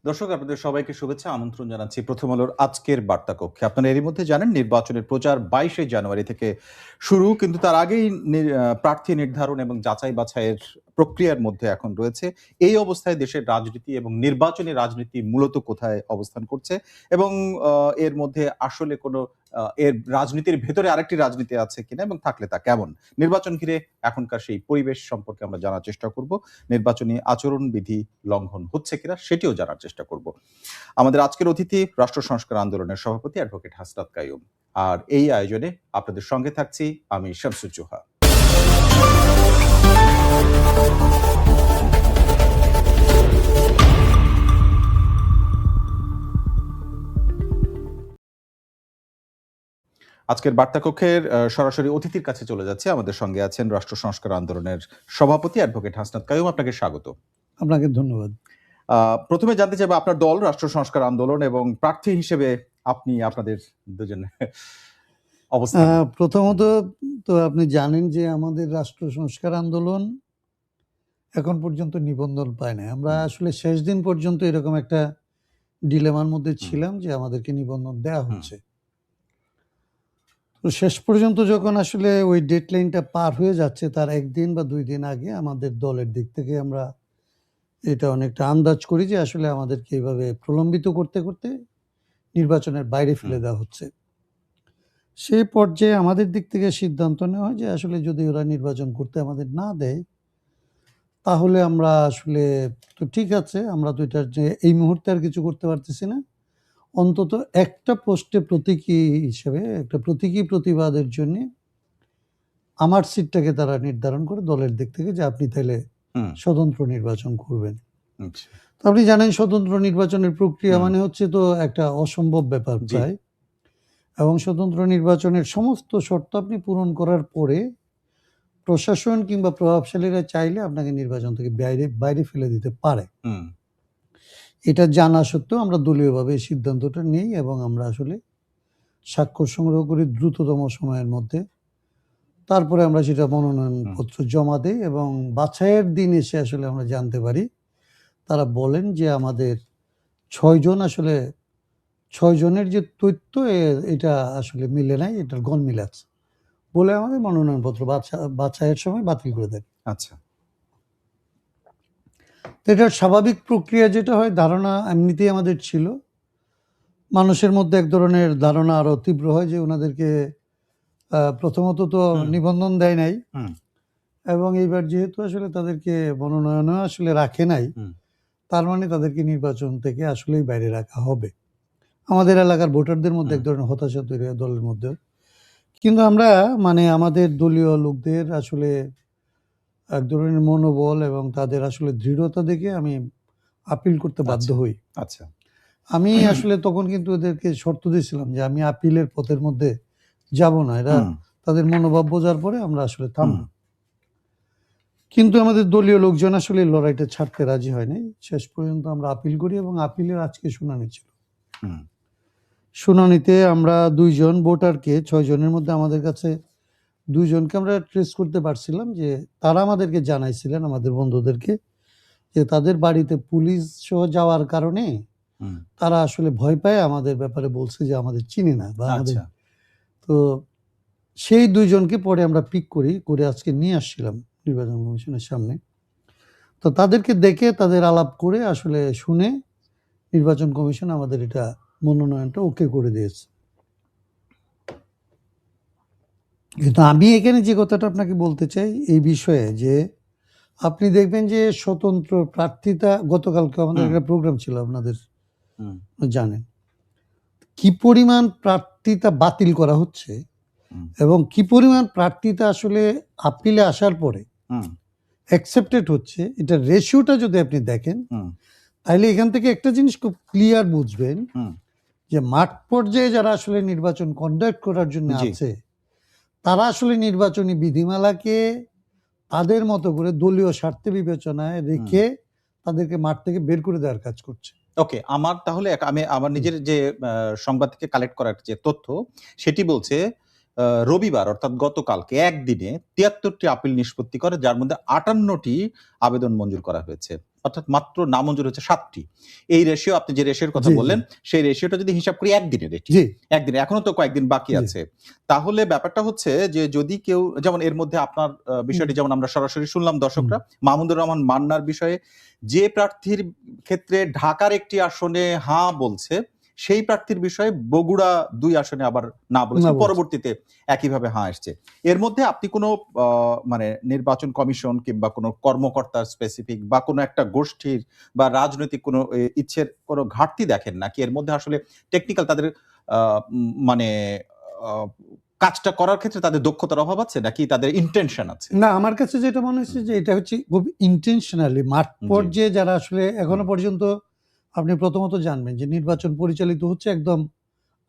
দর্শক আপনাদের সবাইকে শুভেচ্ছা আমন্ত্রণ জানাচ্ছি প্রথম আলোর আজকের বার্তা কক্ষে। আপনারা এরই মধ্যে জানেন নির্বাচনের প্রচার ২২শে জানুয়ারি থেকে শুরু, কিন্তু তার আগেই প্রার্থী নির্ধারণ এবং যাচাই বাছাইয়ের প্রক্রিয়ার মধ্যে এখন রয়েছে। এই অবস্থায় দেশের রাজনীতি এবং নির্বাচনী রাজনীতি মূলত কোথায় অবস্থান করছে এবং এর মধ্যে আসলে কোনো এর রাজনীতির ভেতরে আরেকটি রাজনীতি আছে কিনা এবং থাকলে তা কেমন? নির্বাচন ঘিরে এখনকার সেই পরিবেশ সম্পর্কে আমরা জানার চেষ্টা করব। নির্বাচনী আচরণবিধি লঙ্ঘন হচ্ছে কিনা সেটিও জানার চেষ্টা করব। আমাদের আজকের অতিথি রাষ্ট্র সংস্কার আন্দোলনের সভাপতি অ্যাডভোকেট হাসনাত কাইয়ুম। আর এই আয়োজনে আপনাদের সঙ্গে থাকছি আমি শামসুজ্জোহা। আজকের বার্তা কক্ষের সরাসরি অতিথির কাছে চলে যাচ্ছে। আমাদের সঙ্গে আছেন রাষ্ট্র সংস্কার আন্দোলনের সভাপতি অ্যাডভোকেট হাসনাত কাইয়ুম। আপনাকে স্বাগত। আপনাকে ধন্যবাদ। প্রথমে জানতে চাইবো আপনার দল রাষ্ট্র সংস্কার আন্দোলন এবং প্রার্থী হিসেবে আপনি আপনাদের দুজনের অবস্থান। প্রথমত তো আপনি জানেন যে আমাদের রাষ্ট্র সংস্কার আন্দোলন এখন পর্যন্ত নিবন্ধন পায় নাই। আমরা আসলে শেষ দিন পর্যন্ত এরকম একটা ডিলেমার মধ্যে ছিলাম যে আমাদেরকে নিবন্ধন দেওয়া হচ্ছে। তো শেষ পর্যন্ত যখন আসলে ওই ডেডলাইনটা পার হয়ে যাচ্ছে তার একদিন বা ২ দিন আগে আমাদের দলের দিক থেকে আমরা এটা অনেকটা আন্দাজ করি যে আসলে আমাদেরকে এভাবে প্রলম্বিত করতে করতে নির্বাচনের বাইরে ফেলে দেওয়া হচ্ছে। সেই পর্যায়ে আমাদের দিক থেকে সিদ্ধান্ত নেওয়া হয় যে আসলে যদি ওরা নির্বাচন করতে আমাদের না দেয়, তাহলে আমরা আসলে তো ঠিক আছে, আমরা তো এটার যে এই মুহূর্তে আর কিছু করতে পারতেছি না। অন্তত একটা পোস্টে প্রতীকী হিসেবে একটা প্রতীকী প্রতিবাদের জন্যে আমার সিটটাকে তারা নির্ধারণ করে দলের দিক থেকে যে আপনি তাইলে স্বতন্ত্র নির্বাচন করবেন। তো আপনি জানেন স্বতন্ত্র নির্বাচনের প্রক্রিয়া মানে হচ্ছে তো একটা অসম্ভব ব্যাপার প্রায়, এবং স্বতন্ত্র নির্বাচনের সমস্ত শর্ত আপনি পূরণ করার পরে প্রশাসন কিংবা প্রভাবশালীরা চাইলে আপনাকে নির্বাচন থেকে বাইরে ফেলে দিতে পারে। এটা জানা সত্ত্বেও আমরা দলীয়ভাবে এই সিদ্ধান্তটা নিই এবং আমরা আসলে স্বাক্ষর সংগ্রহ করি দ্রুততম সময়ের মধ্যে। তারপরে আমরা সেটা মনোনয়নপত্র জমা দিই এবং বাছাইয়ের দিন এসে আসলে আমরা জানতে পারি, তারা বলেন যে আমাদের ৬ জনের যে তথ্য এটা আসলে মিলে নাই, এটার গলমিল আছে বলে আমাদের মনোনয়নপত্র বাছাইয়ের সময় বাতিল করে দেন। আচ্ছা, এটার স্বাভাবিক প্রক্রিয়া যেটা হয়, ধারণা এমনিতেই আমাদের ছিল, মানুষের মধ্যে এক ধরনের ধারণা আরো তীব্র হয় যে ওনাদেরকে প্রথমত তো নিবন্ধন দেয় নাই, এবং এইবার যেহেতু আসলে তাদেরকে মনোনয়নও আসলে রাখে নাই, তার মানে তাদেরকে নির্বাচন থেকে আসলেই বাইরে রাখা হবে। আমাদের এলাকার ভোটারদের মধ্যে এক ধরনের হতাশা তৈরি হয় দলের মধ্যে। কিন্তু আমরা আমাদের দলীয় লোকদের আসলে এক ধরনের মনোবল এবং তাদের আসলে দৃঢ়তা দেখে আমি আপিল করতে বাধ্য হই। আচ্ছা, আমি আসলে তখন কিন্তু এদেরকে শর্ত দিয়েছিলাম যে আমি আপিলের পথের মধ্যে যাব না, এরা তাদের মনোভাব বোঝার পরে আমরা আসলে থামব। কিন্তু আমাদের দলীয় লোকজন আসলে লড়াইটা ছাড়তে রাজি হয় নাই। শেষ পর্যন্ত আমরা আপিল করি এবং আপিলের আজকে শুনানি ছিল। শুনানিতে আমরা ২ জন ভোটারকে, ৬ জনের মধ্যে আমাদের কাছে ২ জনকে আমরা ট্রেস করতে পারছিলাম যে তারা আমাদেরকে জানাইছিলেন, আমাদের বন্ধুদেরকে, যে তাদের বাড়িতে পুলিশ সহ যাওয়ার কারণে তারা আসলে ভয় পায় আমাদের ব্যাপারে বলছে যে আমাদের চিনে না বা আমাদের। তো সেই ২ জনকে পরে আমরা পিক করে আজকে নিয়ে আসছিলাম নির্বাচন কমিশনের সামনে। তো তাদেরকে দেখে তাদের আলাপ করে আসলে শুনে নির্বাচন কমিশন আমাদের এটা মনোনয়নটা ওকে করে দিয়েছে। কিন্তু আমি এখানে যে কথাটা আপনাকে বলতে চাই এই বিষয়ে, যে আপনি দেখবেন যে স্বতন্ত্র প্রার্থিতা, গতকালকে আমাদের একটা প্রোগ্রাম ছিল, আপনাদের জানেন কি পরিমাণ প্রার্থিতা বাতিল করা হচ্ছে এবং কি পরিমাণ প্রার্থিতা আসলে আপিলে আসার পরে অ্যাকসেপ্টেড হচ্ছে। এটা রেশিওটা যদি আপনি দেখেন, তাহলে এখান থেকে একটা জিনিস খুব ক্লিয়ার বুঝবেন যে মাঠ পর্যায়ে যারা আসলে নির্বাচন কন্ডাক্ট করার জন্য আছে, তারা আসলে নির্বাচনী বিধিমালাকে তাদের মতো করে দলীয় স্বার্থে বিবেচনায় রেখে তাদেরকে মাঠ থেকে বের করে দেওয়ার কাজ করছে। ওকে, আমার তাহলে আমি আমার নিজের যে সংবাদ থেকে কালেক্ট করার যে তথ্য সেটি বলছে রবিবার অর্থাৎ গতকালকে একদিনে ৭৩টি আপিল নিষ্পত্তি করে, যার মধ্যে ৫৮টি আবেদন মঞ্জুর করা হয়েছে। অর্থাৎ মাত্র নামঞ্জুর হচ্ছে 7টি। এই রেশিও, আপনি যে রেশিওর কথা জি, জি, বললেন, সেই রেশিওটা যদি হিসাব করি একদিনের এটি। জি, একদিনে, এখনো তো কয়েকদিন বাকি জি, আছে। তাহলে ব্যাপারটা হচ্ছে যে যদি কেউ, যেমন এর মধ্যে আপনার হুম, বিষয়টি যেমন আমরা সরাসরি শুনলাম হুম, দর্শকরা, মাহমুদুর রহমান মান্নার বিষয়ে যে প্রার্থীর ক্ষেত্রে ঢাকার একটি আসনে হাঁ বলছে, সেই প্রার্থীর বিষয়ে বগুড়া ২ আসনে আবার না বলেছে, না বলছি। পরবর্তীতে একইভাবে হাঁ আসছে। এর মধ্যে আপনি কোনো মানে নির্বাচন কমিশন কিংবা কোনো কর্মকর্তার স্পেসিফিক বা কোনো একটা গোষ্ঠীর বা রাজনৈতিক কোনো ইচ্ছের কোনো ঘাটতি দেখেন নাকি এর মধ্যে আসলে টেকনিক্যাল তাদের মানে আ কাজটা করার ক্ষেত্রে তাদের দক্ষতার অভাব আছে নাকি তাদের ইনটেনশন আছে? না, আমার কাছে যেটা মনে হচ্ছে হুম, যে এটা হচ্ছে খুব ইনটেনশনালি মাঠ জি। পর্যায়ে যারা আসলে এখনো হুম, পর্যন্ত আপনি প্রথমত জানবেন যে নির্বাচন পরিচালিত হচ্ছে একদম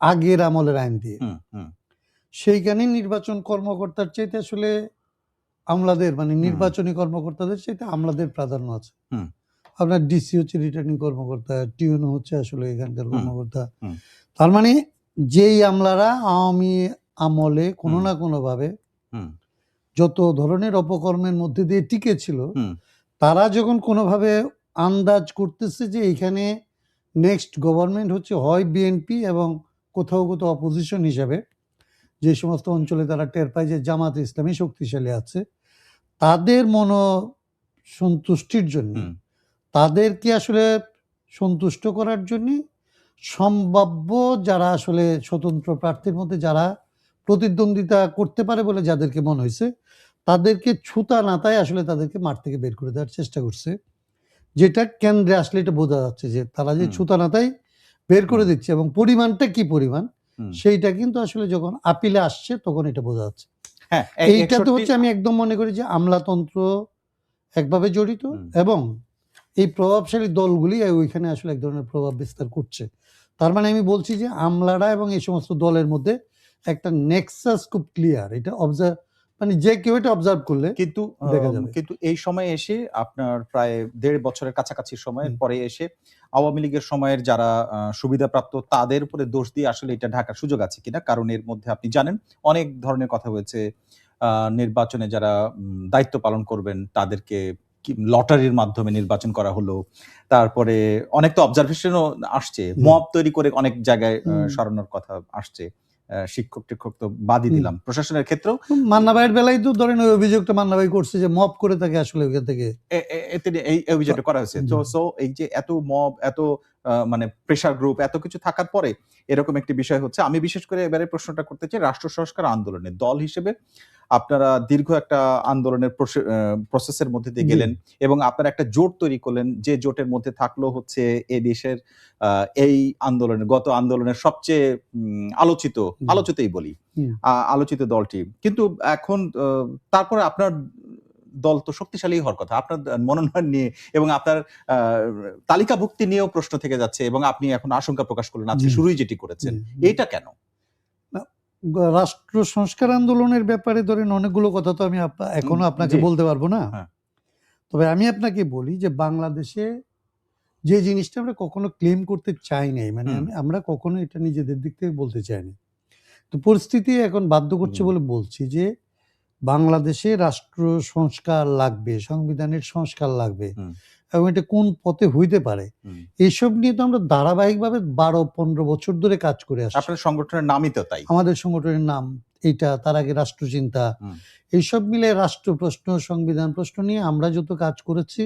আগের আমলের আইন দিয়ে। হুম, হুম, সেইখানে নির্বাচন কর্মকর্তার চাইতে আসলে আমলাদের মানে হুম, নির্বাচনী কর্মকর্তাদের চাইতে আমলাদের প্রাধান্য আছে। হুম, আপনার ডিসি হচ্ছে রিটার্নিং কর্মকর্তা, টিউনো হচ্ছে আসলে এখানকার হুম, কর্মকর্তা। হুম, তার মানে যেই আমলারা আওয়ামী আমলে কোনো হুম, না কোনোভাবে হুম, যত ধরনের অপকর্মের মধ্যে দিয়ে টিকে ছিল, হুম, তারা যখন কোনোভাবে আন্দাজ করতেছে যে এইখানে নেক্সট গভর্নমেন্ট হচ্ছে হয় বিএনপি এবং কোথাও, কোথাও অপোজিশন হিসাবে যে সমস্ত অঞ্চলে তারা টের পায় যে জামায়াতে ইসলামী শক্তিশালী আছে, তাদের সন্তুষ্টির জন্যে, হুম, তাদেরকে আসলে সন্তুষ্ট করার জন্যে সম্ভাব্য যারা আসলে স্বতন্ত্র প্রার্থীর মধ্যে যারা প্রতিদ্বন্দ্বিতা করতে পারে বলে যাদেরকে মনে হইছে, তাদেরকে ছুতা-নাতায় আসলে তাদেরকে মাঠ থেকে বের করে দেওয়ার চেষ্টা করছে। যেটা কেন্দ্রে আসলে এটা বোঝা যাচ্ছে যে তারা যে হুম, ছুতা-নাতায় বের করে হুম, দিচ্ছে এবং পরিমাণটা কি পরিমাণ, হুম। সেইটা কিন্তু আসলে যখন আপিলে আসছে তখন এটা বোঝা যাচ্ছে। হ্যাঁ, এই এইটাতে ৬১ হচ্ছে আমি একদম মনে করি যে আমলাতন্ত্র একভাবে জড়িত হুম, এবং এই প্রভাবশালী দলগুলি ওইখানে আসলে এক ধরনের প্রভাব বিস্তার করছে। তার মানে আমি বলছি যে আমলারা এবং এই সমস্ত দলের মধ্যে একটা নেক্সাস খুব ক্লিয়ার। এটা মানে যে কেউ এটা অবজার্ভ করলে কিন্তু দেখা যাবে। কিন্তু এই সময়ে এসে আপনার প্রায় ১.৫ বছরের কাছাকাছি সময়ের হুম, পরে এসে আওয়ামী লীগের সময়ের যারা সুবিধাপ্রাপ্ত তাদের উপরে দোষ দিয়ে আসলে এটা ঢাকার সুযোগ আছে কিনা? কারণ এর মধ্যে আপনি জানেন অনেক ধরনের কথা হয়েছে। আ নির্বাচনে যারা দায়িত্ব পালন করবেন তাদেরকে লটারির মাধ্যমে নির্বাচন করা হলো। তারপরে অনেক তো অবজারভেশন ও আসছে। জি, মব তৈরি করে অনেক জায়গায় হুম, সরানোর কথা আসছে। শিক্ষক-টিক্ষক তো বাদই হুম। দিলাম। প্রশাসনের ক্ষেত্রেও মান্না ভাইয়ের বেলায় তো ধরেন ওই অভিযোগটা মান্না ভাই করছে যে মব করে তাকে আসলে ওইখান থেকে এ এ এতে এই অভিযোগটা করা হয়েছে। জি, সো এই যে এত মব, এত মানে প্রেশার গ্রুপ এত কিছু থাকার পরে এরকম একটি বিষয় হচ্ছে। আমি বিশেষ করে এবারে প্রশ্নটা করতে চাই রাষ্ট্র সংস্কার আন্দোলনের দল হিসেবে আপনারা দীর্ঘ একটা আন্দোলনের প্রসেসের মধ্যে দিয়ে জি, গেলেন এবং আপনারা একটা জোট তৈরি করলেন। যে জোটের মধ্যে থাকলো হচ্ছে এ দেশের আ এই আন্দোলনের গত আন্দোলনের সবচেয়ে আলোচিত, জি, আলোচিতই বলি। হুম, আলোচিত দলটি। কিন্তু এখন তারপরে আপনার দল তো শক্তিশালী হওয়ার কথা। আপনার মনোনয়ন নিয়ে এবং আপনার আ তালিকাভুক্তি নিয়েও প্রশ্ন থেকে যাচ্ছে এবং আপনি এখন আশঙ্কা প্রকাশ করলেন আজকে জি, শুরুই যেটি করেছেন। জি, জি। এইটা কেন? না, রাষ্ট্র সংস্কার আন্দোলনের ব্যাপারে ধরেন অনেকগুলো কথা তো আমি উম এখনো আপনাকে জি, বলতে পারব না। হ্যাঁ, তবে আমি আপনাকে বলি যে বাংলাদেশে যে জিনিসটা আমরা কখনো ক্লেম করতে চাই নাই, মানে হুম, আমরা কখনো এটা নিজেদের দিক থেকে বলতে চাইনি। তো পরিস্থিতি এখন বাধ্য করছে হুম, বলে বলছি যে বাংলাদেশে রাষ্ট্র সংস্কার লাগবে, সংবিধানের সংস্কার লাগবে হুম, এবং এটা কোন পথে হইতে পারে। হুম। এসব নিয়ে তো আমরা ধারাবাহিকভাবে ১২-১৫ বছর ধরে কাজ করে আসছি। আপনার সংগঠনের নামই তো তাই। আমাদের সংগঠনের নাম এইটা, তার আগে রাষ্ট্রচিন্তা। হুম, এইসব মিলে রাষ্ট্র প্রশ্ন, সংবিধান প্রশ্ন নিয়ে আমরা যত কাজ করেছি,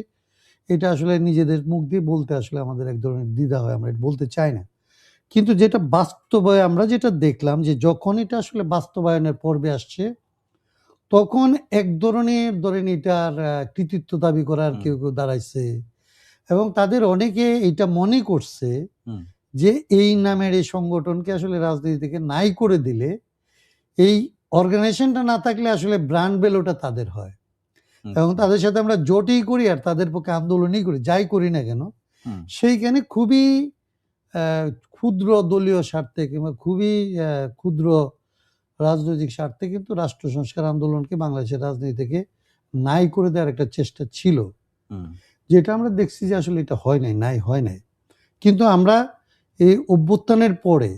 এটা আসলে নিজেদের মুখ দিয়ে বলতে আসলে আমাদের এক ধরনের দ্বিধা হয়। আমরা এটা বলতে চাই না। কিন্তু যেটা বাস্তবে আমরা যেটা দেখলাম যে যখন এটা আসলে বাস্তবায়নের পর্বে আসছে, তখন এক ধরনের ধরেন এটার কৃতিত্ব দাবি করার হুম, কেউ দাঁড়াইছে এবং তাদের অনেকে এইটা মনে করছে হুম, যে এই নামের এই সংগঠনকে আসলে রাজনীতি থেকে নাই করে দিলে এই অর্গানাইজেশনটা না থাকলে আসলে ব্র্যান্ড ভ্যালুটা তাদের হয় এবং আচ্ছা, তাদের সাথে আমরা জোটই করি আর তাদের পক্ষে আন্দোলনই করি, যাই করি না কেন, হুম, সেইখানে খুবই ক্ষুদ্র দলীয় স্বার্থে কিংবা খুবই ক্ষুদ্র রাজনৈতিক স্বার্থে কিন্তু রাষ্ট্র সংস্কার আন্দোলনকে বাংলাদেশের রাজনীতি থেকে নাই করে দেওয়ার একটা চেষ্টা ছিল। হুম, যেটা আমরা দেখছি যে আসলে এটা হয় নাই, নাই হয় নাই। কিন্তু আমরা এই অভ্যুত্থানের পরে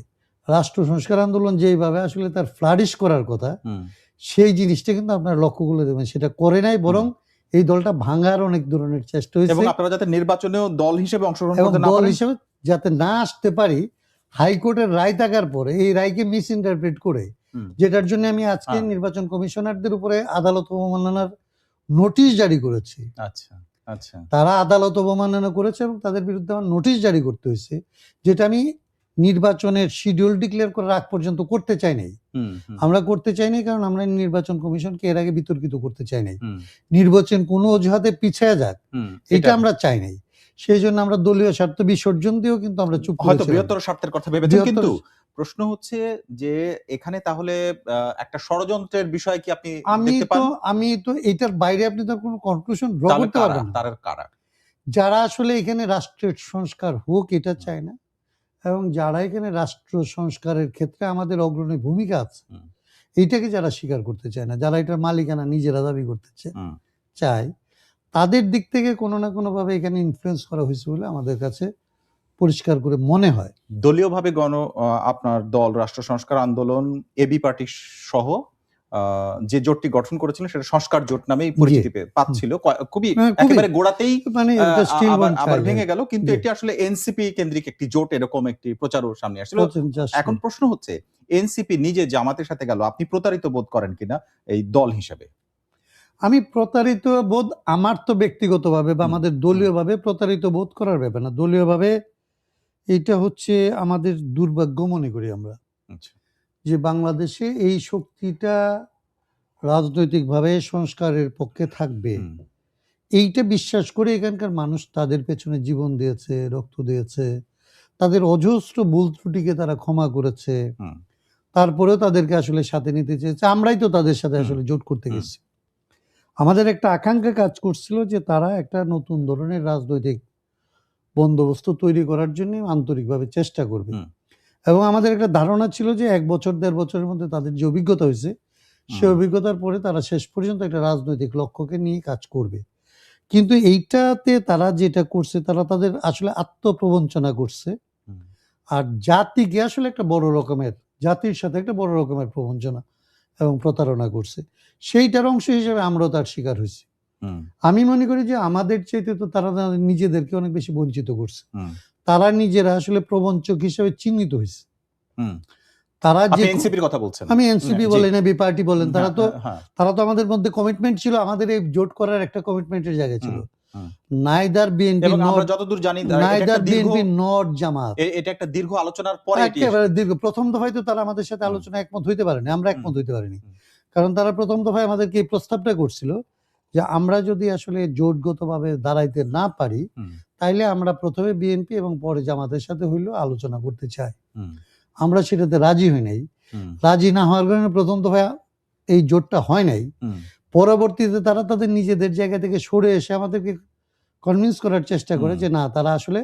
রাষ্ট্র সংস্কার আন্দোলন যেইভাবে আসলে তার ফ্লারিশ করার কথা, হুম, সেই জিনিসটা কিন্তু আপনারা লক্ষ্য করলে দেখবেন সেটা করে নাই, হুম, বরং এই দলটা ভাঙার অনেক ধরনের চেষ্টা এবং হয়েছে আপনারা যাতে নির্বাচনেও দল হিসেবে অংশগ্রহণ এবং করতে না দল পারেন। হিসেবে যাতে না আসতে পারি, হাইকোর্টের রায় থাকার পরে এই রায়কে মিস ইন্টারপ্রেট করে, হুম, যেটার জন্য আমি আজকে হ্যাঁ। নির্বাচন কমিশনারদের উপরে আদালত অবমাননার নোটিশ জারি করেছি। আচ্ছা, আচ্ছা। তারা আদালত অবমাননা করেছে এবং তাদের বিরুদ্ধে আমার নোটিশ জারি করতে হয়েছে, যেটা আমি নির্বাচনের শিডিউল ডিক্লেয়ার করার আগ পর্যন্ত করতে চাই নাই। হুম, হুম, আমরা করতে চাই নাই কারণ আমরা নির্বাচন কমিশনকে এর আগে বিতর্কিত করতে চাই নাই। হুম, নির্বাচন কোনো অজুহাতে পিছিয়ে যাক, হুম। এটা আমরা চাই নাই। সেই জন্য আমরা দলীয় স্বার্থ বিসর্জন দিয়েও কিন্তু আমরা চুপ হয়তো করেছিলাম। বৃহত্তর স্বার্থের কথা ভেবেছেন, বৃহত্তর কিন্তু প্রশ্ন হচ্ছে যে এখানে তাহলে একটা ষড়যন্ত্রের বিষয় কি আপনি দেখতে পান? আমি তো এটার বাইরে আপনি তো কোনো কনক্লুশন ড্র তাহলে করতে কারা? পারবেন না। তারা কারা? যারা আসলে এখানে রাষ্ট্রের সংস্কার হোক এটা চায় না, এবং যারা এখানে রাষ্ট্র সংস্কারের ক্ষেত্রে আমাদের অগ্রণী ভূমিকা আছে, হুম, এইটাকে যারা স্বীকার করতে চায় না, যারা এটার মালিকানা নিজেরা দাবি করতে হুম। চায়, তাদের দিক থেকে কোনো না কোনোভাবে এখানে ইনফ্লুয়েন্স করা হয়েছে বলে আমাদের কাছে পরিষ্কার করে মনে হয়। দলীয়ভাবে আপনার দল রাষ্ট্র সংস্কার আন্দোলন, এবি পার্টি সহ যে জোটটি গঠন করেছিলেন সেটা সংস্কার জোট নামেই পরিচিতি পাচ্ছিল। খুবই খুবই একেবারে গোড়াতেই মানে এটা still আবার one আবার child, ভেঙে গেল, কিন্তু জি। এটি আসলে এনসিপি কেন্দ্রিক একটি জোট, এরকম একটি প্রচারও সামনে আসছিল। just এখন প্রশ্ন হচ্ছে, এনসিপি নিজে জামাতের সাথে গেল, আপনি প্রতারিত বোধ করেন কিনা এই দল হিসেবে? আমি প্রতারিত বোধ, আমার তো ব্যক্তিগতভাবে বা হুম, আমাদের দলীয়ভাবে প্রতারিত বোধ করার ব্যাপার না। দলীয়ভাবে এইটা হচ্ছে আমাদের দুর্ভাগ্য মনে করি আমরা, আচ্ছা। যে বাংলাদেশে এই শক্তিটা রাজনৈতিকভাবে সংস্কারের পক্ষে থাকবে, হুম, এইটা বিশ্বাস করে এখানকার মানুষ তাদের পেছনে জীবন দিয়েছে, রক্ত দিয়েছে, তাদের অজস্র ভুল ত্রুটিকে তারা ক্ষমা করেছে। হুম, তারপরেও তাদেরকে আসলে সাথে নিতে চেয়েছে। আমরাই তো তাদের সাথে হুম, আসলে জোট করতে হুম, গেছি। আমাদের একটা আকাঙ্ক্ষা কাজ করছিল যে তারা একটা নতুন ধরনের রাজনৈতিক বন্দোবস্ত তৈরি করার জন্য আন্তরিকভাবে চেষ্টা করবে। হুম, এবং আমাদের একটা ধারণা ছিল যে ১ বছর ১.৫ বছরের মধ্যে তাদের যে অভিজ্ঞতা হয়েছে, সে হুম, অভিজ্ঞতার পরে তারা শেষ পর্যন্ত একটা রাজনৈতিক লক্ষ্যকে নিয়ে কাজ করবে। কিন্তু এইটাতে তারা যেটা করছে, তারা তাদের আসলে আত্মপ্রবঞ্চনা করছে। হুম, আর জাতিকে আসলে একটা বড় রকমের, জাতির সাথে একটা বড় রকমের প্রবঞ্চনা এবং প্রতারণা করছে। সেইটার অংশ হিসেবে আমরাও তার শিকার হইছি। হুম, আমি মনে করি যে আমাদের চাইতে তো তারা তাদের নিজেদেরকে অনেক বেশি বঞ্চিত করছে। হুম, তারা নিজেরা আসলে প্রবঞ্চক হিসেবে চিহ্নিত হইছে। হুম। তারা যে আপনি এনসিপির কথা বলছেন? আমি এনসিপি জি। বলেন, এবি পার্টি বলেন, হ্যাঁ, হ্যাঁ। তারা তো আমাদের মধ্যে কমিটমেন্ট ছিল, আমাদের এই জোট করার একটা কমিটমেন্টের জায়গা ছিল। হুম, হুম। নাইদার বিএনপি এবং আমরা নট যতদূর জানি এটা নাইদার একটা দীর্ঘ বিএনপি নট জামাত। এটা একটা দীর্ঘ আলোচনার পরে এটি একেবারে দীর্ঘ। ১ম দফায় তো তারা আমাদের সাথে হুম, আলোচনায় একমত হইতে পারেনি। আমরা হুম, একমত হইতে পারিনি। হুম, কারণ তারা ১ম দফায় আমাদেরকে এই প্রস্তাবটা করছিল যে আমরা যদি আসলে জোটগতভাবে দাঁড়াইতে না পারি, হুম, তাইলে আমরা ১ম এ বিএনপি এবং পরে জামাতের সাথে হইলেও আলোচনা করতে চাই। হুম, আমরা সেটাতে রাজি হই নাই। হুম, রাজি না হওয়ার কারণে ১ম দফায় এই জোটটা হয় নাই। হুম, পরবর্তীতে তারা তাদের নিজেদের জায়গা থেকে সরে এসে আমাদেরকে কনভিন্স করার চেষ্টা করে হুম, যে না, তারা আসলে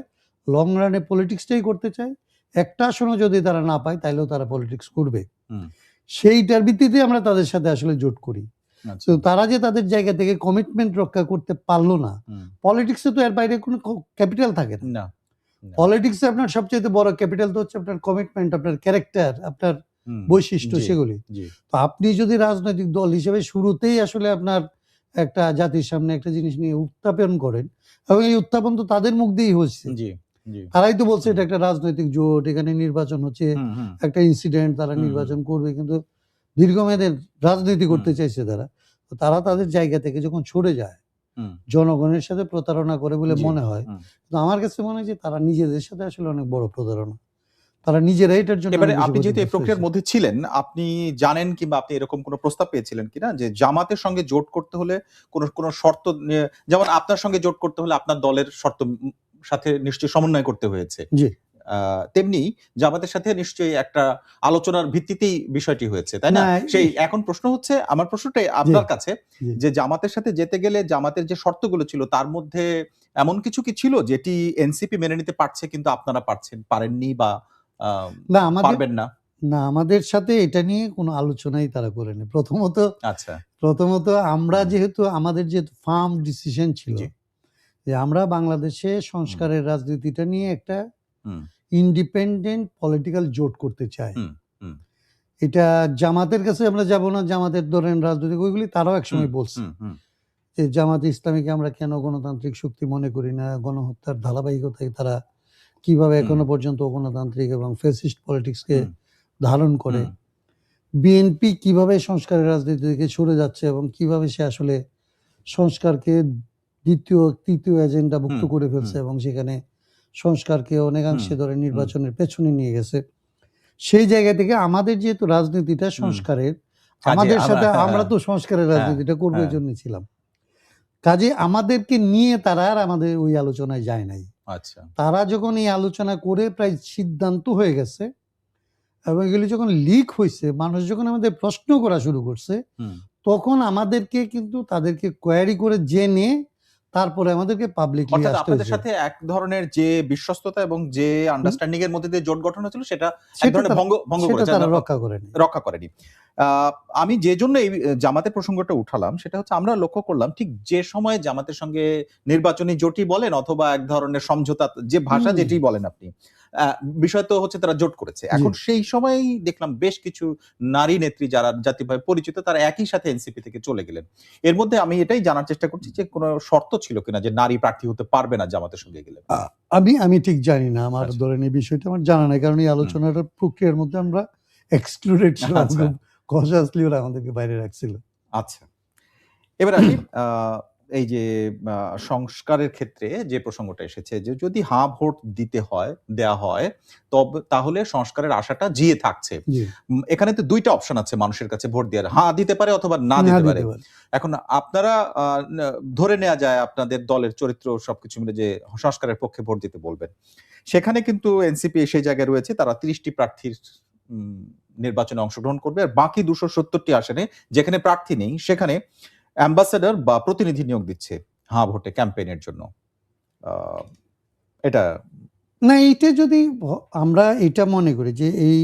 লং রানে পলিটিক্সটাই করতে চায়। একটা আসনও যদি তারা না পায় তাইলেও তারা পলিটিক্স করবে। হুম। সেইটার ভিত্তিতে আমরা তাদের সাথে আসলে জোট করি। আচ্ছা। তো তারা যে তাদের জায়গা থেকে কমিটমেন্ট রক্ষা করতে পারল না। হুম। পলিটিক্সে তো এর বাইরে কোনো ক্যাপিটাল থাকে না। না, না। পলিটিক্সে আপনার সবচাইতে বড় ক্যাপিটাল তো হচ্ছে আপনার কমিটমেন্ট, আপনার ক্যারেক্টার, আপনার হুম, বৈশিষ্ট্য, জি, সেগুলি। জি, তো আপনি যদি রাজনৈতিক দল হিসেবে শুরুতেই আসলে আপনার একটা জাতির সামনে একটা জিনিস নিয়ে উত্থাপন করেন, এবং এই উত্থাপন তো তাদের মুখ দিয়েই হচ্ছে। জি, জি। তারাই তো বলছে হুম, এটা একটা রাজনৈতিক জোট, এখানে নির্বাচন হচ্ছে, হুম, হুম, একটা ইনসিডেন্ট, তারা হুম, নির্বাচন করবে। কিন্তু দীর্ঘমেয়াদের রাজনীতি হুম, করতে চাইছে তারা। তো তারা তাদের জায়গা থেকে যখন সরে যায়, হুম, জনগণের সাথে প্রতারণা করে বলে জি, মনে হয়। হুম। তো আমার কাছে মনে হয় যে তারা নিজেদের সাথে আসলে অনেক বড় প্রতারণা। তারা নিজেরাই এটার জন্য এবারে অনেক বেশি আপনি যেহেতু এই ক্ষতিগ্রস্ত প্রক্রিয়ার হয়েছে। মধ্যে ছিলেন, আপনি জানেন কিংবা আপনি এরকম কোনো প্রস্তাব পেয়েছিলেন কিনা যে জামাতের সঙ্গে জোট করতে হলে কোনো শর্ত যেমন আপনার সঙ্গে জোট করতে হলে আপনার দলের শর্ত সাথে নিশ্চয়ই সমন্বয় করতে হয়েছে। জি। তেমনি জামাতের সাথে নিশ্চয়ই একটা আলোচনার ভিত্তিতেই বিষয়টি হয়েছে, তাই না? না, সেই এখন প্রশ্ন হচ্ছে, আমার প্রশ্নটাই জি, আপনার কাছে, জি। যে জামাতের সাথে যেতে গেলে জামাতের যে শর্তগুলো ছিল তার মধ্যে এমন কিছু কি ছিল যেটি এনসিপি মেনে নিতে পারছে কিন্তু আপনারা পারেননি বা আ না আমাদের পারবেন না? না, আমাদের সাথে এটা নিয়ে কোনো আলোচনাই তারা করেনি। আচ্ছা। প্রথমত আমরা হুম, যেহেতু আমাদের যেহেতু ফার্ম ডিসিশন ছিল জি। যে আমরা বাংলাদেশে হুম, সংস্কারের রাজনীতিটা নিয়ে একটা হুম, ইন্ডিপেন্ডেন্ট পলিটিক্যাল জোট করতে চাই। হুম, হুম, এটা জামাতের কাছে আমরা যাব না। জামাতের ধরেন রাজনৈতিক ওইগুলি তারাও হুম, একসময় বলছে। হুম, হুম, যে জামাতে ইসলামীকে আমরা কেন গণতান্ত্রিক শক্তি মনে করি না, গণহত্যার ধারাবাহিকতায় তারা কিভাবে হুম, এখনো পর্যন্ত গণতান্ত্রিক এবং ফ্যাসিস্ট পলিটিক্সকে হুম, ধারণ করে, হুম, বিএনপি কিভাবে সংস্কারের রাজনীতি থেকে সরে যাচ্ছে এবং কিভাবে সে আসলে সংস্কারকে দ্বিতীয় তৃতীয় এজেন্ডাভুক্ত হুম, করে হুম, ফেলছে এবং সেখানে সংস্কারকে হুম, অনেকাংশে ধরে হুম, নির্বাচনের পেছনে নিয়ে গেছে। সেই জায়গা থেকে আমাদের যেহেতু রাজনীতিটা হুম। সংস্কারের, কাজে আমাদের আমরা সাথে আমরা তো সংস্কারের হ্যাঁ, রাজনীতিটা করবো হ্যাঁ, এজন্যই ছিলাম। কাজেই আমাদেরকে নিয়ে তারা আর আমাদের ওই আলোচনায় যায় নাই। আচ্ছা। তারা যখন এই আলোচনা করে প্রায় সিদ্ধান্ত হয়ে গেছে এবং এগুলি যখন লিক হইছে, মানুষ যখন আমাদের প্রশ্ন করা শুরু করছে, হুম। তখন আমাদেরকে কিন্তু তাদেরকে কোয়েরি করে জেনে তারপরে আমাদেরকে পাবলিকলি অর্থাৎ আসতে আপনাদের হয়েছে। সাথে এক ধরনের যে বিশ্বস্ততা এবং যে আন্ডারস্ট্যান্ডিং এর মধ্যে দিয়ে জোট গঠন হয়েছিল সেটা এক সেটা ধরনের তারা ভঙ্গ সেটা করেছে, তারা রক্ষা করেনি। রক্ষা করেনি। আমি যে জন্য এই জামাতের প্রসঙ্গটা উঠালাম সেটা হচ্ছে আমরা লক্ষ্য করলাম ঠিক যে সময় জামাতের সঙ্গে নির্বাচনী জোটই বলেন অথবা এক ধরনের সমঝোতা, যে ভাষা হুম, যেটি বলেন আপনি, বিষয় তো হচ্ছে তারা জোট করেছে। জি। এখন সেই সময়ই দেখলাম বেশ কিছু নারী নেত্রী যারা জাতীয়ভাবে পরিচিত তারা একই সাথে এনসিপি থেকে চলে গেলেন। এর মধ্যে আমি এটাই জানার চেষ্টা করছি যে কোনো শর্ত ছিল কিনা যে নারী প্রার্থী হতে পারবে না জামাতের সঙ্গে গেলে। আ আমি আমি ঠিক জানি না। আমার আচ্ছা। ধরেন এই বিষয়টা আমার জানা নাই। কারণ এই হুম। আলোচনাটার প্রক্রিয়ার মধ্যে আমরা এক্সক্লুডেড ছিলাম। আচ্ছা, খুব কনশাসলি ওরা আমাদেরকে বাইরে রাখছিল। আচ্ছা। এবার আসি এই যে আ সংস্কারের ক্ষেত্রে যে প্রসঙ্গটা এসেছে যে যদি হাঁ ভোট দেয়া হয় তাহলে সংস্কারের আশাটা জিয়ে থাকছে। জি, এখানে তো ২ টা অপশন আছে মানুষের কাছে ভোট দেওয়ার। হাঁ দিতে পারে অথবা না না দিতে পারে। দিতে পারে। এখন আপনারা আ না ধরে নেয়া যায় আপনাদের দলের চরিত্র সবকিছু মিলে যে সংস্কারের পক্ষে ভোট দিতে বলবেন। সেখানে কিন্তু এনসিপি সেই জায়গায় রয়েছে তারা ৩০ টি প্রার্থীর উম নির্বাচনে অংশগ্রহণ করবে। আর বাকি ২৭০ টি আসনে যেখানে প্রার্থী নেই সেখানে অ্যাম্বাসেডর বা প্রতিনিধি নিয়োগ দিচ্ছে হাঁ ভোটে ক্যাম্পেইনের জন্য। আ এটা না এইটা যদি আমরা এটা মনে করি যে এই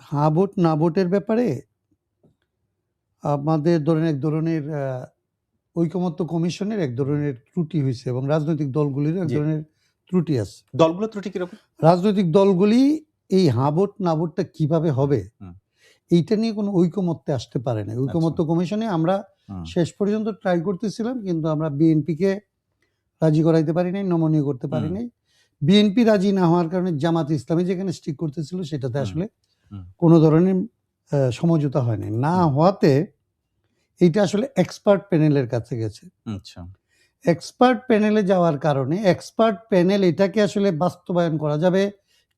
হ্যাঁ ভোট না ভোটের ব্যাপারে আমাদের ধরেন এক ধরনের ঐকমত্য কমিশনের এক ধরনের ত্রুটি হইছে এবং রাজনৈতিক দলগুলিরও এক জি। ধরনের ত্রুটি আছে। দলগুলোর ত্রুটি কিরকম? রাজনৈতিক দলগুলি এই হ্যাঁ ভোট না ভোটটা কিভাবে হবে হুম, এইটা নিয়ে কোনো ঐকমত্যে আসতে পারে নাই। আচ্ছা। ঐকমত্য কমিশনে আমরা হুম, শেষ পর্যন্ত ট্রাই করতেছিলাম কিন্তু আমরা বিএনপিকে রাজি করাইতে পারি নাই, নমনীয় করতে পারি হুম, নাই। বিএনপি রাজি না হওয়ার কারণে জামাত ইসলামী যেখানে স্টিক করতেছিল সেটাতে হুম, আসলে হুম, কোনো ধরনের সমঝোতা হয় নাই। না হুম, হওয়াতে এইটা আসলে এক্সপার্ট প্যানেলের কাছে গেছে। আচ্ছা। এক্সপার্ট প্যানেলে যাওয়ার কারণে এক্সপার্ট প্যানেল এটাকে আসলে বাস্তবায়ন করা যাবে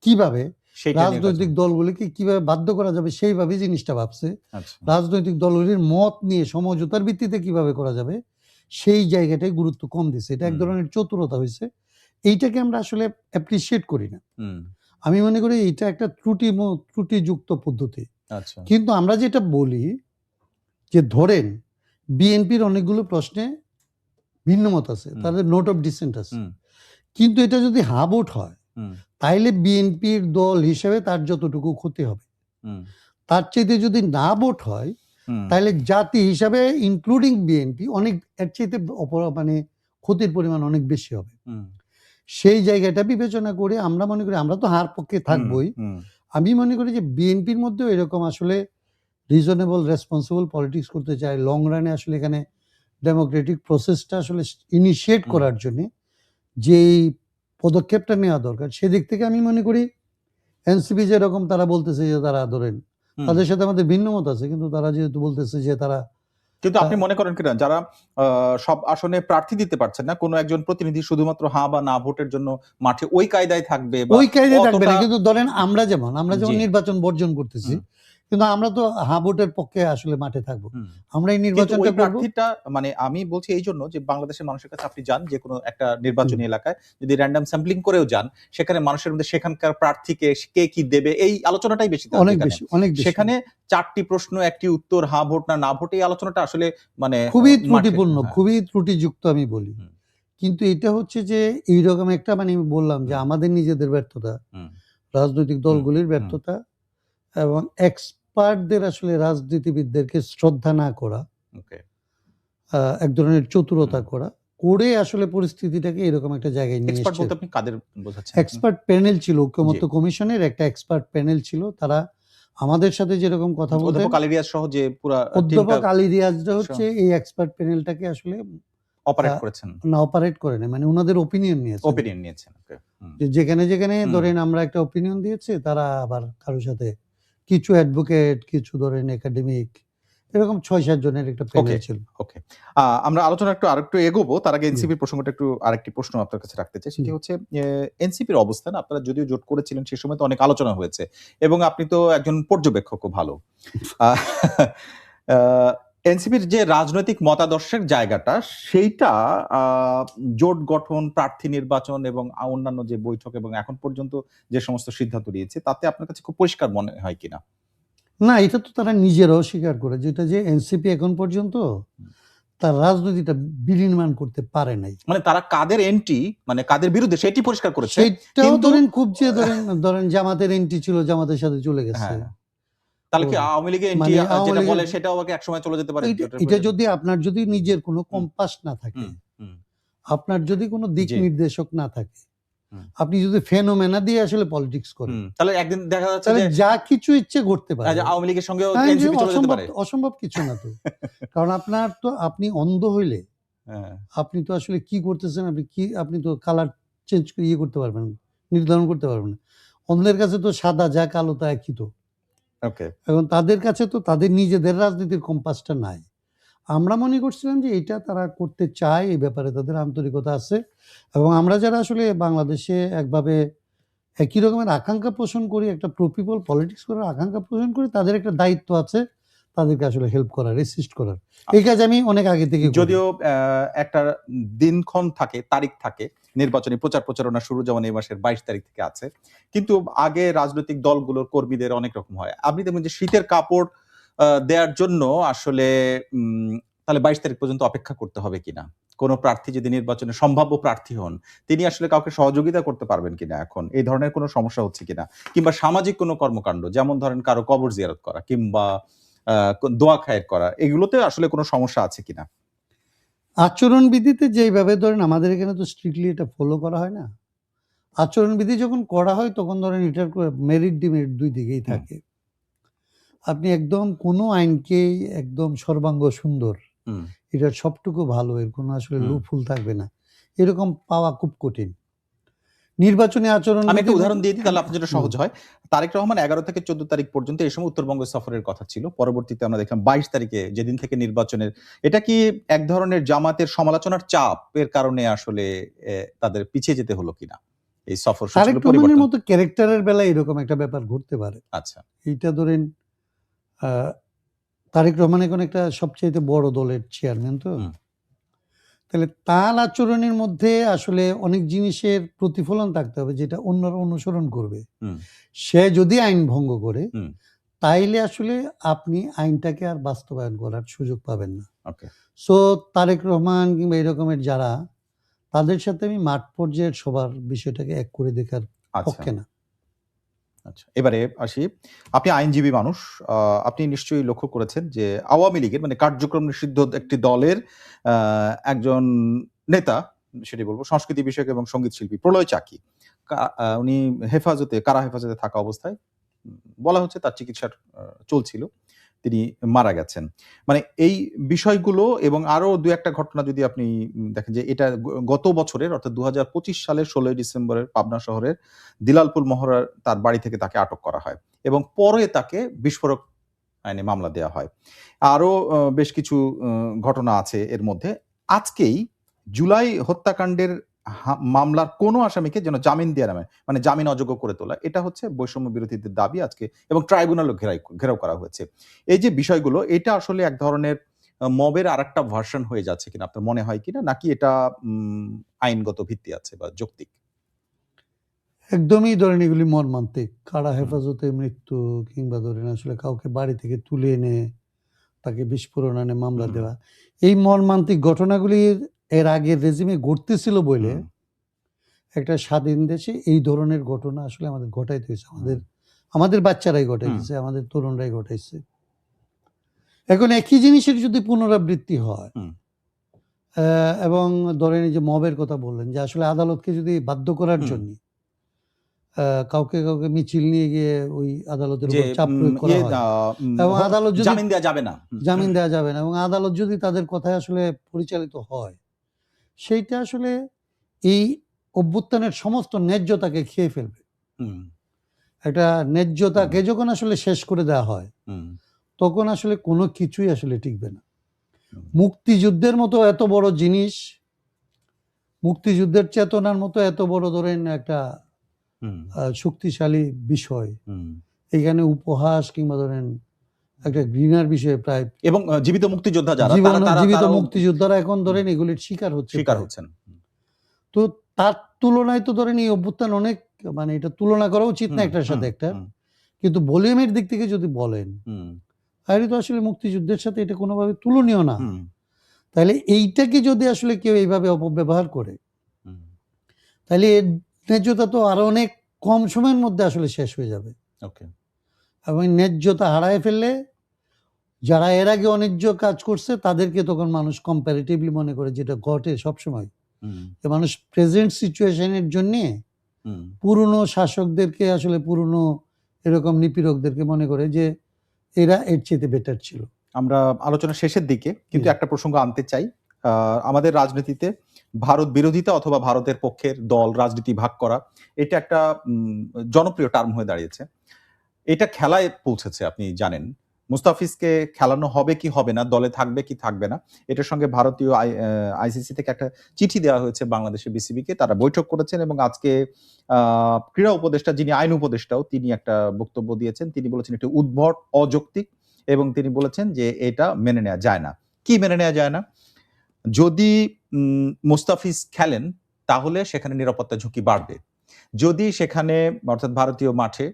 কিভাবে? সেইটা নির্বাচন। রাজনৈতিক দলগুলিকে কিভাবে বাধ্য করা যাবে সেইভাবেই জিনিসটা ভাবছে। আচ্ছা। রাজনৈতিক দলগুলির মত নিয়ে সমঝোতার ভিত্তিতে কিভাবে করা যাবে সেই জায়গাটায় গুরুত্ব কম দিছে। এটা এক হুম, ধরনের চতুরতা হইছে। এইটাকে আমরা আসলে অ্যাপ্রিশিয়েট করি না। হুম, আমি মনে করি এইটা একটা ত্রুটিযুক্ত পদ্ধতি। আচ্ছা। কিন্তু আমরা যেটা বলি যে ধরেন বিএনপির অনেকগুলো প্রশ্নে ভিন্নমত আছে। হুম, তাদের নোট অফ ডিসেন্ট আছে। হুম, কিন্তু এটা যদি হা ভোট হয়, হুম, তাইলে বিএনপির দল হিসেবে তার যতটুকু ক্ষতি হবে। হুম, তার চাইতে যদি না ভোট হয়, হুম, তাইলে জাতি হিসাবে ইনক্লুডিং বিএনপি অনেক এর চাইতে মানে ক্ষতির পরিমাণ অনেক বেশি হবে। হুম, সেই জায়গাটা বিবেচনা করে আমরা মনে করি আমরা তো হার পক্ষে হুম, থাকবই। হুম, আমি মনে করি যে বিএনপির মধ্যেও এরকম আসলে রিজনেবল রেসপন্সিবল পলিটিক্স করতে চায়। লং রানে আসলে এখানে ডেমোক্রেটিক প্রসেসটা আসলে ইনিশিয়েট হুম, করার জন্যে যেই পদক্ষেপটা নেওয়া দরকার সেদিক থেকে আমি মনে করি এনসিপি যেরকম তারা বলতেছে যে তারা ধরেন হুম। তাদের সাথে আমাদের ভিন্ন মত আছে কিন্তু তারা যেহেতু বলতেছে যে তারা কিন্তু আ আপনি মনে করেন কিনা যারা সব আসনে প্রার্থী দিতে পারছেন না, কোন একজন প্রতিনিধি শুধুমাত্র হাঁ বা না ভোটের জন্য মাঠে ওই কায়দায় থাকবে বা ওই কায়দায় থাকবে না। অতটা কিন্তু ধরেন আমরা যেমন জি, নির্বাচন বর্জন করতেছি। হুম, কিন্তু আমরা তো হ্যাঁ ভোটের পক্ষে আসলে মাঠে থাকবো। হুম। আমরা এই কিন্তু ওই নির্বাচনটা করব। প্রার্থীটা মানে আমি বলছি এইজন্য যে বাংলাদেশের মানুষের কাছে আপনি যান যেকোনো একটা হুম, নির্বাচনী এলাকায় যদি র‍্যান্ডম স্যাম্পলিং করেও যান, সেখানে মানুষের মধ্যে সেখানকার প্রার্থীকে কে কি দেবে এই আলোচনাটাই বেশি থাকবে অনেক এখানে। বেশি, অনেক বেশি। সেখানে ৪ টি প্রশ্ন ১ টি উত্তর হ্যাঁ ভোট না, না ভোট এই আলোচনাটা আসলে মানে খুবই মাঠে ত্রুটিপূর্ণ, হ্যাঁ, খুবই ত্রুটিযুক্ত আমি বলি। হুম, কিন্তু এটা হচ্ছে যে এইরকম একটা মানে আমি বললাম যে হুম, আমাদের নিজেদের ব্যর্থতা, হুম, রাজনৈতিক হুম, দলগুলির হুম, ব্যর্থতা এবং এক্সপার্টদের আসলে রাজনীতিবিদদেরকে শ্রদ্ধা না করা, ওকে, এক ধরনের হুম। চতুরতা করা, করে আসলে পরিস্থিতিটাকে এরকম একটা জায়গায় নিয়ে এক্সপার্ট এসছে। বলতে আপনি কাদের বোঝাচ্ছেন এখানে? এক্সপার্ট প্যানেল ছিল জি, ঐক্যমত্য কমিশনের একটা এক্সপার্ট প্যানেল ছিল। তারা আমাদের সাথে যেরকম কথা বলতেন অধ্যাপক আলী রিয়াজ সহ যে পুরা অধ্যাপক টিমটা আলী রিয়াজরা হচ্ছে এই এক্সপার্ট প্যানেলটাকে আসলে অপারেট করেছেন, না অপারেট করে না, মানে ওনাদের ওপিনিয়ন নিয়েছেন। ওপিনিয়ন নিয়েছেন। ওকে। যেখানে যেখানে হুম। ধরেন আমরা একটা ওপিনিয়ন দিয়েছি, তারা আবার কারোর সাথে কিছু অ্যাডভোকেট, কিছু ধরেন একাডেমিক, এরকম ৬-৭ জনের একটা প্যানেল ছিল। ওকে। আমরা আলোচনা আরেকটু এগোবো। তার আগে জি। এনসিপির প্রসঙ্গটা আরেকটি প্রশ্ন আপনার কাছে রাখতে চাই। সেটি হচ্ছে এনসিপির অবস্থান। আপনারা যদিও জোট করেছিলেন সে সময় তো অনেক আলোচনা হয়েছে এবং আপনি তো একজন পর্যবেক্ষকও ভালো। আ আ এনসিপির যে রাজনৈতিক মতাদর্শের জায়গাটা সেইটা আ জোট গঠন, প্রার্থী নির্বাচন এবং অন্যান্য যে বৈঠক এবং এখন পর্যন্ত যে সমস্ত সিদ্ধান্ত নিয়েছে তাতে আপনার কাছে খুব পরিষ্কার মনে হয় কিনা? না, এটা তো তারা নিজেরাও স্বীকার করে, যেটা যে এনসিপি এখন পর্যন্ত তার রাজনীতিটা বিনির্মাণ করতে পারে নাই। মানে তারা কাদের এন্টি, মানে কাদের বিরুদ্ধে সেটি পরিষ্কার করেছে। সেটাও কিন্তু ধরেন খুব যে ধরেন জামাতের এন্টি ছিল, জামাতের সাথে চলে গেছে। হ্যাঁ। তাহলে কি আওয়ামী লীগের এন্টি মানে আওয়ামী যেটা লীগের বলে সেটাও আবার একসময় চলে যেতে পারে জোটের এটা প্রয়োজনে? যদি আপনার যদি নিজের কোনো কম্পাস না থাকে, হুম, হুম। আপনার যদি কোনো দিক জি। নির্দেশক না থাকে, হুম। আপনি যদি ফেনোমেনা দিয়ে আসলে পলিটিক্স করেন, তাহলে একদিন দেখা যাচ্ছে তাহলে যে যা কিছু ইচ্ছে ঘটতে পারে। আওয়ামী লীগের সঙ্গেও হ্যাঁ, এনসিপি চলে যেতে পারে। অসম্ভব কিছু না তো। কারণ আপনি অন্ধ হইলে হ্যাঁ। আপনি তো আসলে কি করতেছেন, আপনি তো কালার চেঞ্জ করতে পারবেন না, নির্ধারণ করতে পারবেন না। অন্যের কাছে তো সাদা যা কালো তা একই তো। ওকে। এখন তাদের কাছে তো তাদের নিজেদের রাজনীতির কম্পাসটা নাই। আমরা মনে করছিলাম যে এটা তারা করতে চায়, এই ব্যাপারে তাদের আন্তরিকতা আছে এবং আমরা যারা আসলে বাংলাদেশে একভাবে একই রকমের আকাঙ্ক্ষা পোষণ করি, একটা পিপল পলিটিক্স করার আকাঙ্ক্ষা পোষণ করি, তাদের একটা দায়িত্ব আছে তাদেরকে আসলে হেল্প করার, অ্যাসিস্ট করার। এই কাজ আমি অনেক আগে থেকে করি। যদিও একটা দিনক্ষণ থাকে, তারিখ থাকে, নির্বাচনী প্রচারণা শুরু যেমন এই মাসের ২২ তারিখ থেকে আছে। কিন্তু আগে রাজনৈতিক দলগুলোর কর্মীদের অনেক রকম হয়। আপনি দেখবেন যে শীতের কাপড় দেয়ার জন্য আসলে তাহলে ২২ তারিখ পর্যন্ত অপেক্ষা করতে হবে কিনা? কোন প্রার্থী যদি নির্বাচনে সম্ভাব্য প্রার্থী হন, তিনি আসলে কাউকে সহযোগিতা করতে পারবেন কিনা এখন? এই ধরনের কোন সমস্যা হচ্ছে কিনা? কিংবা সামাজিক কোন কর্মকাণ্ড, যেমন ধরেন কারো কবর জিয়ারত করা কিংবা আ দোয়া খায়ের করা, এগুলোতে আসলে কোন সমস্যা আছে কিনা? আচরণবিধিতে যেইভাবে ধরেন আমাদের এখানে তো স্ট্রিক্টলি এটা ফলো করা হয় না। আচরণবিধি যখন করা হয় তখন ধরেন এটার মেরিট ডিমেরিট ২ দিকেই থাকে। আপনি একদম কোনো আইনকেই একদম সর্বাঙ্গ সুন্দর, হুম। এটার সবটুকু ভালো, এর কোনো আসলে হুম। লুপহোল থাকবে না, এরকম পাওয়া খুব কঠিন। নির্বাচনী আচরণ আমি একটা উদাহরণ দিয়ে দিই তাহলে আপনার জন্য সহজ হয়। তারেক রহমান ১১ থেকে ১৪ তারিখ পর্যন্ত এই সময় উত্তরবঙ্গ সফরের কথা ছিল। পরবর্তীতে আমরা দেখলাম ২২ তারিখে যেদিন থেকে নির্বাচনের, এটা কি এক ধরনের জামাতের সমালোচনার চাপের কারণে আসলে তাদের পিছিয়ে যেতে হলো কিনা? এই সফর তারেক সূচিগুলো রহমানের পরিবর্তন। মতো ক্যারেক্টারের বেলায় এরকম একটা ব্যাপার ঘটতে পারে। আচ্ছা। এইটা ধরেন আ তারেক রহমান এখন একটা সবচাইতে বড় দলের চেয়ারম্যান তো। হুম। তাহলে তার আচরণের মধ্যে আসলে অনেক জিনিসের প্রতিফলন থাকতে হবে যেটা অন্যরা অনুসরণ করবে। হুম। সে যদি আইন ভঙ্গ করে, হুম। তাইলে আসলে আপনি আইনটাকে আর বাস্তবায়ন করার সুযোগ পাবেন না। ওকে। সো তারেক রহমান কিংবা এই রকমের যারা, তাদের সাথে আমি মাঠ পর্যায়ের সবার বিষয়টাকে এক করে দেখার আচ্ছা। পক্ষে না। আচ্ছা, এবারে আসি। আপনি আইনজীবী মানুষ। আপনি নিশ্চয়ই লক্ষ্য করেছেন যে আওয়ামী লীগের মানে কার্যক্রম নিষিদ্ধ একটি দলের আ একজন নেতা, সেটি বলব সংস্কৃতি বিষয়ক এবং সঙ্গীত শিল্পী প্রলয় চাকি। উনি কারা হেফাজতে থাকা অবস্থায় বলা হচ্ছে তার চিকিৎসার চলছিল। তিনি মারা গেছেন। মানে এই বিষয়গুলো এবং আরো ২-১ টা ঘটনা যদি আপনি দেখেন যে এটা গত বছরের অর্থাৎ ২০২৫ সালের ১৬ই ডিসেম্বরের পাবনা শহরের দিলালপুর মহড়ার তার বাড়ি থেকে তাকে আটক করা হয় এবং পরে তাকে বিস্ফোরক আইনে মামলা দেয়া হয়। আরো বেশ কিছু ঘটনা আছে এর মধ্যে। আজকেই জুলাই হত্যাকাণ্ডের মামলার কোন আসামিকে যেন জামিন দেয়া নামে, মানে জামিন অযোগ্য করে তোলা। এটা হচ্ছে বৈষম্য বিরোধীদের দাবি আজকে এবং ট্রাইব্যুনালও ঘেরাও করা হয়েছে। এই যে বিষয়গুলো, এটা আসলে এক ধরনের মবের আরেকটা ভার্সন হয়ে যাচ্ছে কিনা আপনার মনে হয় কিনা? নাকি এটা আইনগত ভিত্তি আছে বা যৌক্তিক? একদমই ধরেন এগুলি মর্মান্তিক। কারা হেফাজতে মৃত্যু কিংবা ধরেন আসলে কাউকে বাড়ি থেকে তুলে এনে তাকে বিস্ফোরণ আনে মামলা দেওয়া। এই মর্মান্তিক ঘটনাগুলির এর আগের রেজিমে ঘটতেছিল বইলে একটা স্বাধীন দেশে এই ধরনের ঘটনা আসলে আমাদের ঘটাইতে হইছে। আমাদের বাচ্চারাই ঘটাইতেছে, আমাদের তরুণরাই ঘটাইছে। এখন একই জিনিসের যদি পুনরাবৃত্তি হয় এবং ধরেন এই যে মবের কথা বললেন যে আসলে আদালতকে যদি বাধ্য করার জন্যে কাউকে মিছিল নিয়ে গিয়ে ওই আদালতের যে উপর চাপ প্রয়োগ করা হয় এবং আদালত যদি জামিন দেওয়া যাবে না, জামিন দেওয়া যাবে না এবং আদালত যদি তাদের কথায় আসলে পরিচালিত হয়, সেইটা আসলে এই অভ্যুত্থানের সমস্ত ন্যায্যতাকে খেয়ে ফেলবে। হুম, একটা ন্যায্যতাকে যখন আসলে শেষ করে দেওয়া হয়, হুম, তখন আসলে কোনো কিছুই আসলে টিকবে না। হুম, মুক্তিযুদ্ধের মতো এত বড় জিনিস, মুক্তিযুদ্ধের চেতনার মতো এত বড় ধরেন একটা হুম, শক্তিশালী বিষয়, হুম। এখানে উপহাস কিংবা ধরেন একটা ঘৃণার বিষয় প্রায় এবং জীবিত মুক্তিযোদ্ধা যারা জীবিত তারাও মুক্তিযোদ্ধারা এখন ধরেন এগুলির শিকার হচ্ছে শিকার প্রায়। হচ্ছেন। তো তার তুলনায় তো ধরেন এই অভ্যুত্থান অনেক, মানে এটা তুলনা করা উচিত না হুম, একটার সাথে হুম, একটা, হুম, কিন্তু ভলিউমের দিক থেকে যদি বলেন, হুম, তাহলে তো আসলে মুক্তিযুদ্ধের সাথে এটা কোনোভাবে তুলনীয় না। হুম, তাহলে এইটাকে যদি আসলে কেউ এইভাবে অপব্যবহার করে, হুম। তাহলে এর ন্যায্যতা তো আরো অনেক কম সময়ের মধ্যে আসলে শেষ হয়ে যাবে ওকে। এবং ন্যায্যতা হারায় ফেললে যারা এর আগে অন্যায্য কাজ করছে তাদেরকে তখন মানুষ কম্পারেটিভলি মনে করে, যেটা ঘটে সবসময়, হুম, যে মানুষ প্রেজেন্ট সিচুয়েশনের জন্যে হুম। পুরনো শাসকদেরকে আসলে পুরনো এরকম নিপীড়কদেরকে মনে করে যে এরা এর চেয়ে বেটার ছিল। আমরা আলোচনার শেষের দিকে কিন্তু জি। একটা প্রসঙ্গ আনতে চাই। আমাদের রাজনীতিতে ভারত বিরোধিতা অথবা ভারতের পক্ষের দল রাজনীতি ভাগ করা, এটা একটা জনপ্রিয় টার্ম হয়ে দাঁড়িয়েছে। এটা খেলায় পৌঁছেছে, আপনি জানেন। মুস্তাফিজকে খেলানো হবে কি হবে না, দলে থাকবে কি থাকবে না, এটার সঙ্গে ভারতীয় আইসিসি থেকে একটা চিঠি দেওয়া হয়েছে বাংলাদেশের বিসিবিকে। তারা বৈঠক করেছেন এবং আজকে ক্রীড়া উপদেষ্টা, যিনি আইন উপদেষ্টাও, তিনি একটা বক্তব্য দিয়েছেন। তিনি বলেছেন এটি উদ্ভট, অযৌক্তিক এবং তিনি বলেছেন যে এটা মেনে নেওয়া যায় না। কি মেনে নেওয়া যায় না? যদি মুস্তাফিজ খেলেন তাহলে সেখানে নিরাপত্তা ঝুঁকি বাড়বে। যদি সেখানে অর্থাৎ ভারতীয় মাঠে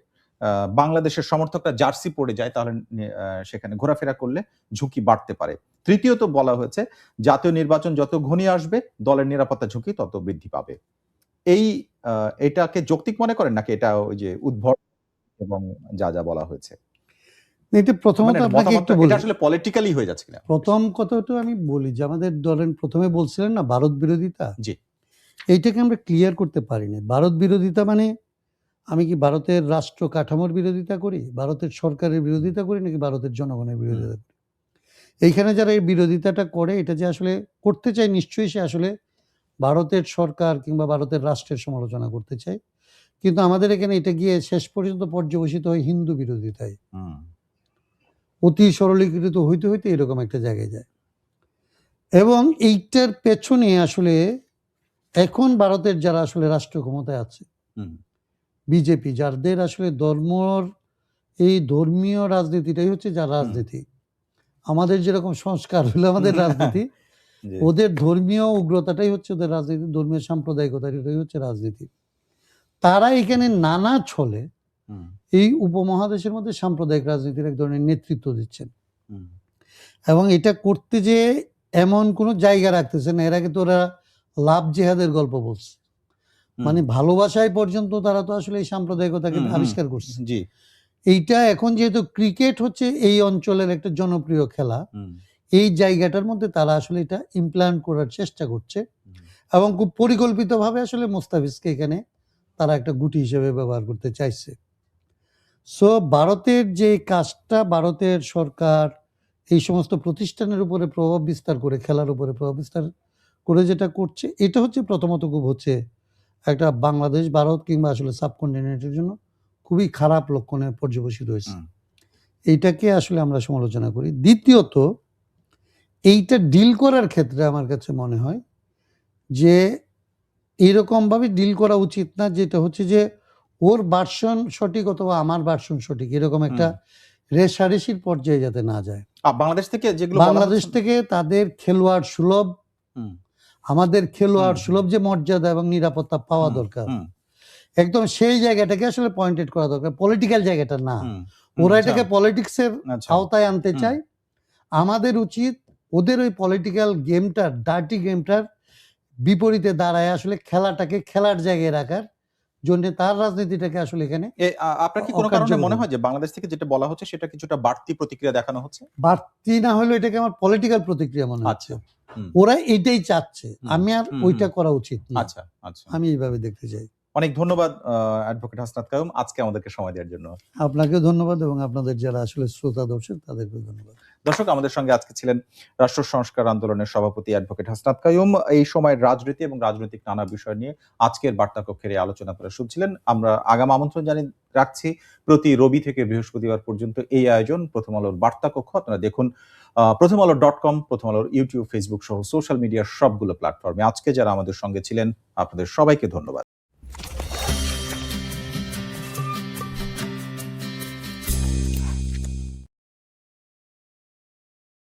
বাংলাদেশের সমর্থকরা জার্সি পরে যায় তাহলে সেখানে ঘোরাফেরা করলে ঝুঁকি বাড়তে পারে। তৃতীয়ত বলা হয়েছে জাতীয় নির্বাচন যত ঘনিয়ে আসবে দলের নিরাপত্তা ঝুঁকি তত বৃদ্ধি পাবে। এই এটাকে যৌক্তিক মনে করেন নাকি এটা ওই যে উদ্ভট এবং যা বলা হয়েছে? এটা প্রথমত মানে আপনাকে একটু এটা বলি। আসলে পলিটিক্যালি হয়ে যাচ্ছে কিনা? প্রথম কথাটা আমি বলি যে আমাদের ধরেন প্রথমে বলছিলেন না ভারত বিরোধিতা, জি। এইটাকে আমরা ক্লিয়ার করতে পারিনি। ভারত বিরোধিতা মানে আমি কি ভারতের রাষ্ট্র কাঠামোর বিরোধিতা করি, ভারতের সরকারের বিরোধিতা করি, নাকি ভারতের জনগণের বিরোধিতা করি? এইখানে যারা এই বিরোধিতাটা করে, এটা যে আসলে করতে চায়, নিশ্চয়ই সে আসলে ভারতের সরকার কিংবা ভারতের রাষ্ট্রের সমালোচনা করতে চায়। কিন্তু আমাদের এখানে এটা গিয়ে শেষ পর্যন্ত পর্যবসিত হয় হিন্দু বিরোধিতায়। হুম, অতি সরলীকৃত হইতে, হইতে এরকম একটা জায়গায় যায়। এবং এইটার পেছনে আসলে এখন ভারতের যারা আসলে রাষ্ট্র ক্ষমতায় আছে, হুম, বিজেপি, যাদের আসলে এই ধর্মীয় রাজনীতিটাই হচ্ছে যার রাজনীতি। আমাদের যেরকম সংস্কার হলো আমাদের রাজনীতি, জি। ওদের ধর্মীয় উগ্রতাটাই হচ্ছে ওদের রাজনীতি, ধর্মীয় সাম্প্রদায়িকতাটাই হচ্ছে রাজনীতি। তারা এখানে নানা ছলে হুম, এই উপমহাদেশের মধ্যে সাম্প্রদায়িক রাজনীতির এক ধরনের নেতৃত্ব দিচ্ছেন হুম, এবং এটা করতে যেয়ে এমন কোনো জায়গা রাখতেছে না। এর আগে তো ওরা লাভ জেহাদের গল্প বলছে, মানে ভালোবাসায় পর্যন্ত তারা তো আসলে এই সাম্প্রদায়িকতাকে আবিষ্কার করছে। জি। এইটা এখন যেহেতু ক্রিকেট হচ্ছে এই অঞ্চলের একটা জনপ্রিয় খেলা, হুম, এই জায়গাটার মধ্যে তারা আসলে এটা ইমপ্লান্ট করার চেষ্টা করছে এবং খুব পরিকল্পিতভাবে আসলে মুস্তাফিজকে এখানে তারা একটা গুটি হিসেবে ব্যবহার করতে চাইছে। সো ভারতের যে কাজটা, ভারতের সরকার এই সমস্ত প্রতিষ্ঠানের উপরে প্রভাব বিস্তার করে, খেলার উপরে প্রভাব বিস্তার করে যেটা করছে, এটা হচ্ছে প্রথমত খুব হচ্ছে একটা বাংলাদেশ, ভারত কিংবা আসলে সাবকন্টিনেন্টের জন্য খুবই খারাপ লক্ষণে পর্যবসিত হয়েছে। হুম, এইটাকে আসলে আমরা সমালোচনা করি। দ্বিতীয়ত, এইটা ডিল করার ক্ষেত্রে আমার কাছে মনে হয় যে এইরকমভাবে ডিল করা উচিত না, যেটা হচ্ছে যে ওর ভার্সন সঠিক অথবা আমার ভার্সন সঠিক, এরকম একটা রেষারেষির পর্যায়ে যাতে না যায়। বাংলাদেশ থেকে যেগুলো বলা বাংলাদেশ হচ্ছে থেকে তাদের খেলোয়াড় সুলভ, হুম, আমাদের খেলোয়াড় সুলভ যে মর্যাদা এবং নিরাপত্তা পাওয়া দরকার, হুম, একদম সেই জায়গাটাকে আসলে পয়েন্টেড করা দরকার, পলিটিক্যাল জায়গাটা না। হুম, ওরা আচ্ছা, এটাকে পলিটিক্সের আচ্ছা, আওতায় আনতে চায়। আমাদের উচিত ওদের ওই পলিটিক্যাল গেমটার, ডার্টি গেমটার বিপরীতে দাঁড়ায় আসলে খেলাটাকে খেলার জায়গায় রাখার জন্যে তার রাজনীতিটাকে আসলে এখানে আপনার কি কোনো কারণে অকার্যকর মনে হয় যে বাংলাদেশ থেকে যেটা বলা হচ্ছে সেটা কিছুটা বাড়তি প্রতিক্রিয়া দেখানো হচ্ছে? বাড়তি না হলেও এটাকে আমার পলিটিক্যাল প্রতিক্রিয়া মনে হচ্ছে। আচ্ছা, হুম, ওরা এটাই চাচ্ছে। হুম, আমি আর হুম, ওইটা হুম, করা উচিত না। আচ্ছা, আচ্ছা, আমি এইভাবে দেখতে চাই। অনেক ধন্যবাদ অ্যাডভোকেট হাসনাত কায়ুম আজকে আমাদেরকে সময় দেওয়ার জন্য। আপনাকেও ধন্যবাদ এবং আপনাদের যারা আসলে শ্রোতা দর্শক তাদেরকেও ধন্যবাদ। দর্শক, আমাদের সঙ্গে আজকে ছিলেন রাষ্ট্র সংস্কার আন্দোলনের সভাপতি অ্যাডভোকেট হাসনাত কায়ুম। এই সময়ের রাজনীতি এবং রাজনৈতিক নানা বিষয় নিয়ে আজকের বার্তা কক্ষের এই আলোচনা করে শুনছিলেন। আমরা আগাম আমন্ত্রণ জানিয়ে রাখছি প্রতি রবি থেকে বৃহস্পতিবার পর্যন্ত এই আয়োজন প্রথম আলোর বার্তা কক্ষ। আপনারা দেখুন প্রথম আলো.com, প্রথম আলোর ইউটিউব, ফেসবুক সহ সোশ্যাল মিডিয়ার সবগুলো প্ল্যাটফর্মে। আজকে যারা আমাদের সঙ্গে ছিলেন আপনাদের সবাইকে ধন্যবাদ।